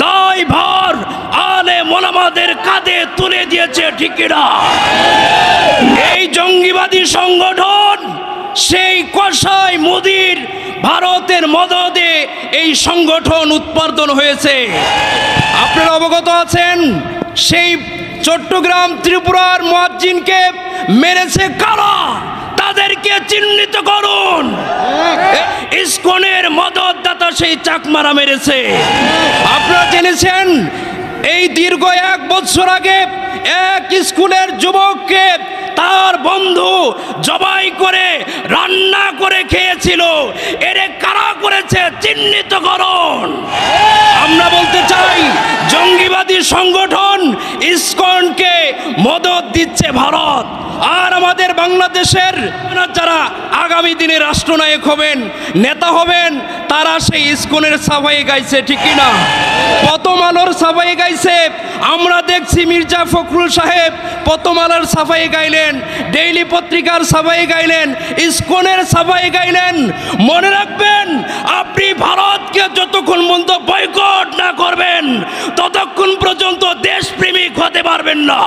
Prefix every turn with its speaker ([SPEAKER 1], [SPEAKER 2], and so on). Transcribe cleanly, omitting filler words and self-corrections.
[SPEAKER 1] দায়ভার আলেম ওলামাদের কাঁধে তুলে দিয়েছে, ঠিক না? এই জঙ্গিবাদী সংগঠন সেই কসাই মুদির ভারতের মদদে এই সংগঠন উৎপাদন হয়েছে। আপনারা অবগত আছেন, সেই চট্টগ্রাম ত্রিপুরার মুয়াজ্জিনকে মেরেছে কারা? তাদেরকে চিহ্নিত করুন। ইসকনের মদতদাতা সেই চাকমারা মেরেছে। আপনারা জেনেছেন এই দীর্ঘ 1 বছর আগে এক স্কুলের যুবককে তার বন্ধু জবাই করে রান্না করে খেয়েছিল। এরে কারা করেছে? চিহ্নিত করুন। আমরা বলতে চাই, জঙ্গিবাদী সংগঠন ইসকনকে মদত দিচ্ছে ভারত। আর আমাদের বাংলাদেশের যারা আগামী দিনে রাষ্ট্রনায়ক হবেন, নেতা হবেন, তারা সেই ইসকনের সাফাই গাইছে, ঠিক কিনা? প্রথম আলোর সাফাই গাইছে। আমরা দেখছি মির্জা ফখরুল সাহেব প্রথম আলোর সাফাই গাইলেন, ডেইলি পত্রিকার সাফাই গাইলেন, ইসকনের সাফাই গাইলেন। মনে রাখবেন, আপনি ভারতকে যতক্ষণ পর্যন্ত বয়কট না করবেন ততক্ষণ পর্যন্ত দেশপ্রেমিক হতে পারবেন না।